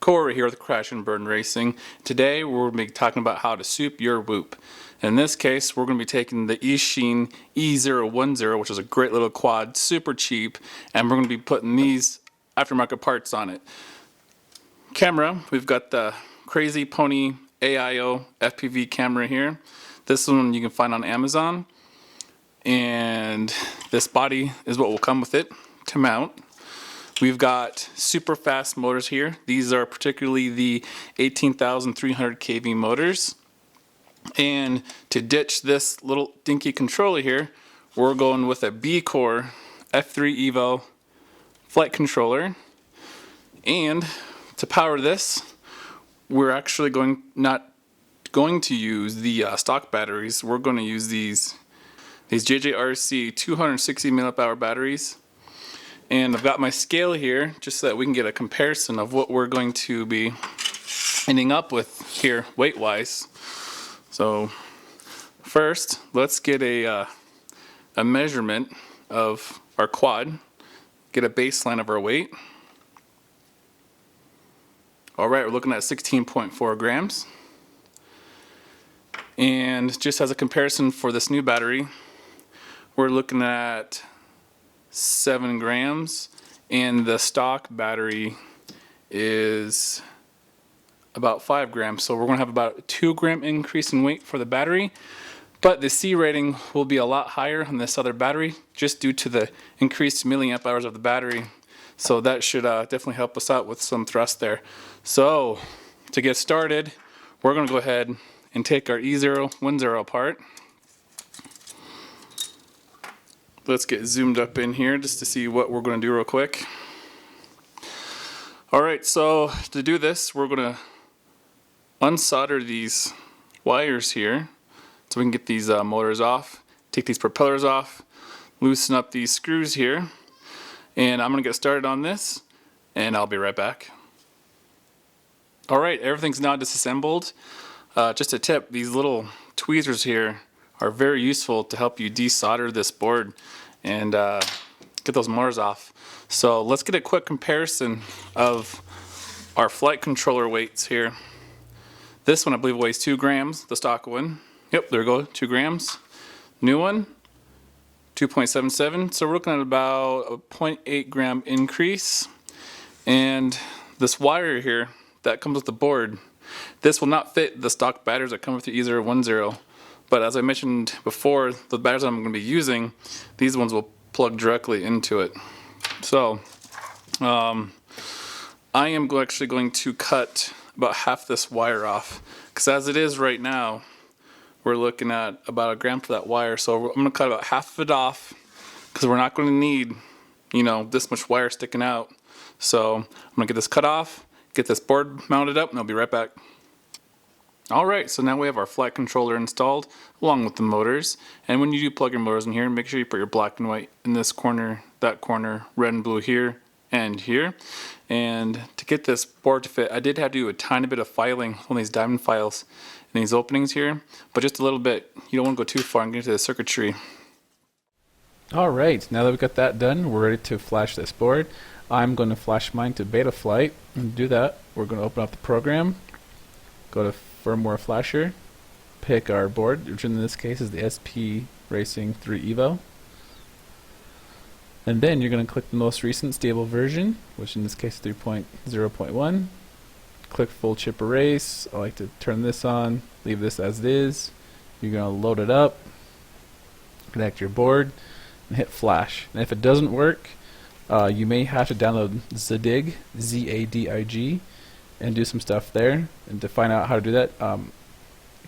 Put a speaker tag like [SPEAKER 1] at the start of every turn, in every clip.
[SPEAKER 1] Corey here with Crash and Burn Racing. Today we're going to be talking about how to soup your whoop. In this case, we're going to be taking the Eachine E010, which is a great little quad, super cheap, and we're going to be putting these aftermarket parts on it. Camera, we've got the Crazy Pony AIO FPV camera here. This one you can find on Amazon, and this body is what will come with it to mount. We've got super fast motors here. These are particularly the 18,300 kV motors. And to ditch this little dinky controller here, we're going with a B-Core F3 Evo flight controller. And to power this, we're actually not going to use the stock batteries. We're going to use these JJRC 260 mAh batteries. And I've got my scale here just so that we can get a comparison of what we're going to be ending up with here weight-wise. So first, let's get a measurement of our quad, get a baseline of our weight. All right, we're looking at 16.4 grams. And just as a comparison for this new battery, we're looking at 7 grams, and the stock battery is about 5 grams. So we're going to have about a 2 gram increase in weight for the battery, but the C rating will be a lot higher on this other battery just due to the increased milliamp hours of the battery. So that should definitely help us out with some thrust there. So to get started, we're going to go ahead and take our E010 apart. Let's get zoomed up in here just to see what we're going to do real quick. Alright, so to do this, we're going to unsolder these wires here so we can get these motors off, take these propellers off, loosen up these screws here, and I'm going to get started on this, and I'll be right back. Alright, everything's now disassembled. Just a tip, these little tweezers here are very useful to help you desolder this board and get those motors off. So let's get a quick comparison of our flight controller weights here. This one I believe weighs 2 grams, the stock one. Yep, there we go, 2 grams. New one, 2.77. So we're looking at about a 0.8 gram increase. And this wire here that comes with the board, this will not fit the stock batteries that come with the E010. But as I mentioned before, the batteries I'm going to be using, these ones will plug directly into it. So I am actually going to cut about half this wire off, because as it is right now, we're looking at about 1 gram for that wire. So I'm going to cut about half of it off, because we're not going to need, this much wire sticking out. So I'm going to get this cut off, get this board mounted up, and I'll be right back. Alright, so now we have our flight controller installed along with the motors. And when you do plug your motors in here, make sure you put your black and white in this corner, that corner, red and blue here and here. And to get this board to fit, I did have to do a tiny bit of filing on these diamond files in these openings here, but just a little bit. You don't want to go too far and get into the circuitry.
[SPEAKER 2] Alright, now that we've got that done, we're ready to flash this board. I'm going to flash mine to beta flight. And to do that, we're going to open up the program, go to firmware flasher, pick our board, which in this case is the SP Racing 3 Evo, and then you're going to click the most recent stable version, which in this case is 3.0.1. Click full chip erase. I like to turn this on, leave this as it is. You're going to load it up, connect your board, and hit flash. And if it doesn't work, you may have to download Zadig, Z-A-D-I-G, and do some stuff there. And to find out how to do that,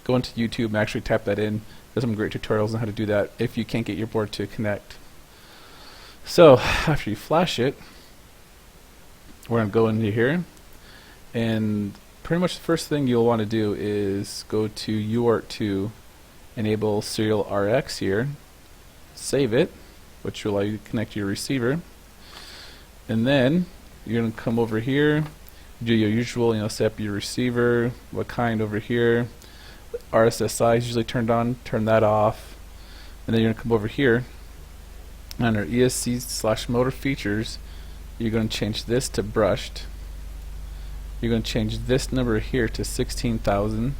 [SPEAKER 2] go into YouTube and actually type that in. There's some great tutorials on how to do that if you can't get your board to connect. So after you flash it, we're going to go into here, and pretty much the first thing you'll want to do is go to UART to enable serial RX here, save it, which will allow you to connect to your receiver, and then you're going to come over here, do your usual, set up your receiver, what kind over here. RSSI is usually turned on, turn that off, and then you're going to come over here under ESC/motor features. You're going to change this to brushed, you're going to change this number here to 16,000,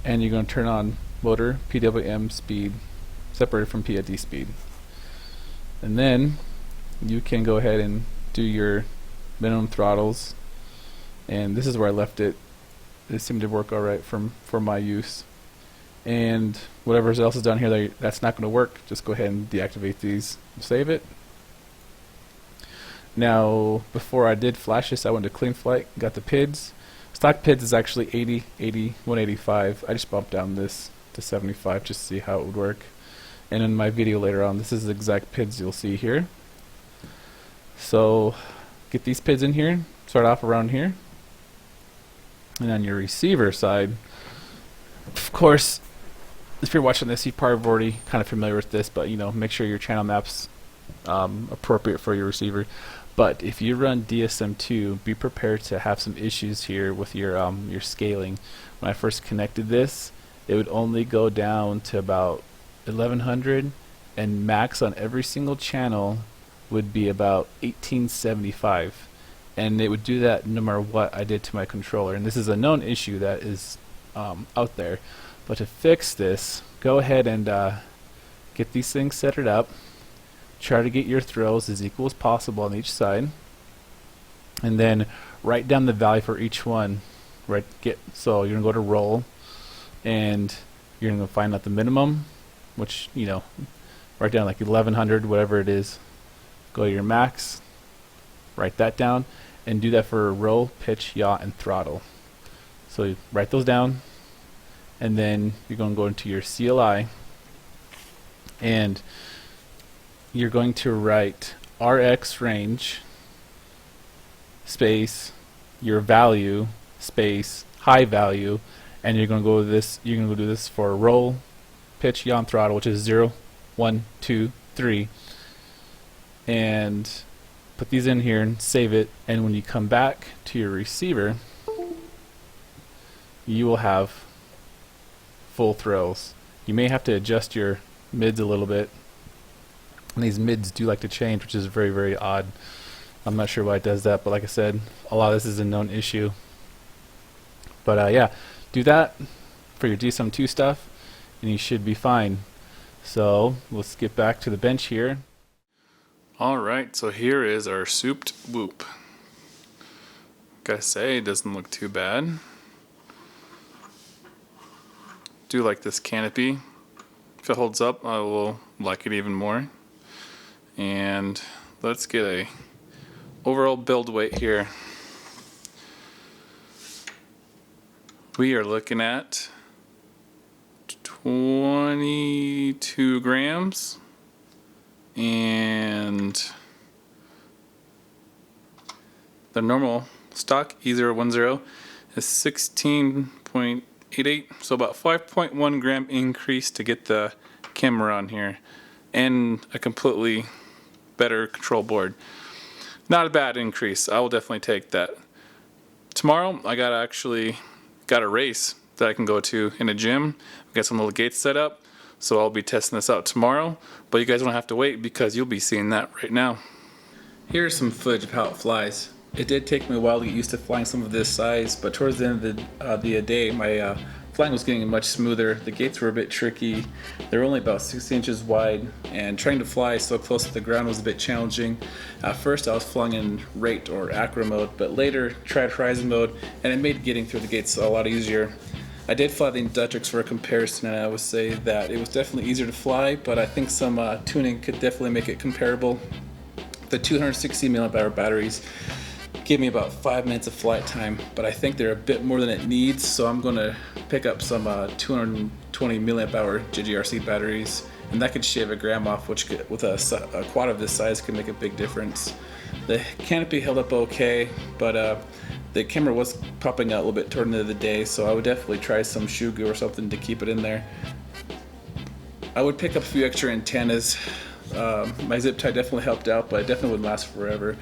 [SPEAKER 2] and you're going to turn on motor PWM speed separated from PID speed. And then you can go ahead and do your minimum throttles, and this is where I left it. It seemed to work alright for my use. And whatever else is down here that's not going to work, just go ahead and deactivate these and save it. Now, before I did flash this, I went to clean flight, got the PIDs. Stock PIDs is actually 80, 80, 185. I just bumped down this to 75 just to see how it would work. And in my video later on, this is the exact PIDs you'll see here. So, get these PIDs in here, start off around here. And on your receiver side, of course, if you're watching this, you're probably already kind of familiar with this, but make sure your channel map's appropriate for your receiver. But if you run DSM2, be prepared to have some issues here with your scaling. When I first connected this, it would only go down to about 1100, and max on every single channel would be about 1875. And it would do that no matter what I did to my controller. And this is a known issue that is out there. But to fix this, go ahead and get these things set it up. Try to get your throws as equal as possible on each side, and then write down the value for each one. So you're gonna go to roll, and you're gonna find out the minimum, which write down like 1100, whatever it is. Go to your max, write that down, and do that for roll, pitch, yaw, and throttle. So you write those down, and then you're going to go into your CLI, and you're going to write RX range space your value space high value, and you're going to go to this. You're going to do this for roll, pitch, yaw, and throttle, which is 0, 1, 2, 3, and put these in here and save it. And when you come back to your receiver, you will have full throws. You may have to adjust your mids a little bit, and these mids do like to change, which is very, very odd. I'm not sure why it does that, but like I said, a lot of this is a known issue. But yeah, do that for your DSM2 stuff, and you should be fine. So let's get back to the bench here.
[SPEAKER 1] Alright, so here is our souped whoop. Gotta say, it doesn't look too bad. Do like this canopy. If it holds up, I will like it even more. And let's get a overall build weight here. We are looking at 22 grams, and the normal stock E010 is 16.88, so about 5.1 gram increase to get the camera on here, and a completely better control board. Not a bad increase. I will definitely take that. Tomorrow I got a race that I can go to in a gym. We got some little gates set up, so I'll be testing this out tomorrow, but you guys don't have to wait because you'll be seeing that right now. Here's some footage of how it flies. It did take me a while to get used to flying some of this size, but towards the end of the day, my flying was getting much smoother. The gates were a bit tricky. They're only about 60 inches wide, and trying to fly so close to the ground was a bit challenging. At first I was flying in rate or acro mode, but later tried horizon mode, and it made getting through the gates a lot easier. I did fly the Inductrix for a comparison, and I would say that it was definitely easier to fly, but I think some tuning could definitely make it comparable. The 260 milliamp hour batteries give me about 5 minutes of flight time, but I think they're a bit more than it needs, so I'm going to pick up some 220 milliamp hour JGRC batteries, and that could shave a gram off, which with a quad of this size could make a big difference. The canopy held up okay, but the camera was popping out a little bit toward the end of the day, so I would definitely try some shoe glue or something to keep it in there. I would pick up a few extra antennas. My zip tie definitely helped out, but it definitely wouldn't last forever.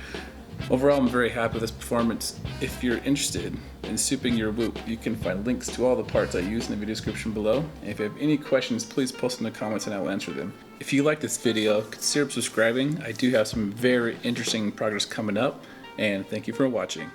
[SPEAKER 1] Overall, I'm very happy with this performance. If you're interested in souping your whoop, you can find links to all the parts I use in the video description below. And if you have any questions, please post in the comments and I'll answer them. If you like this video, consider subscribing. I do have some very interesting projects coming up, and thank you for watching.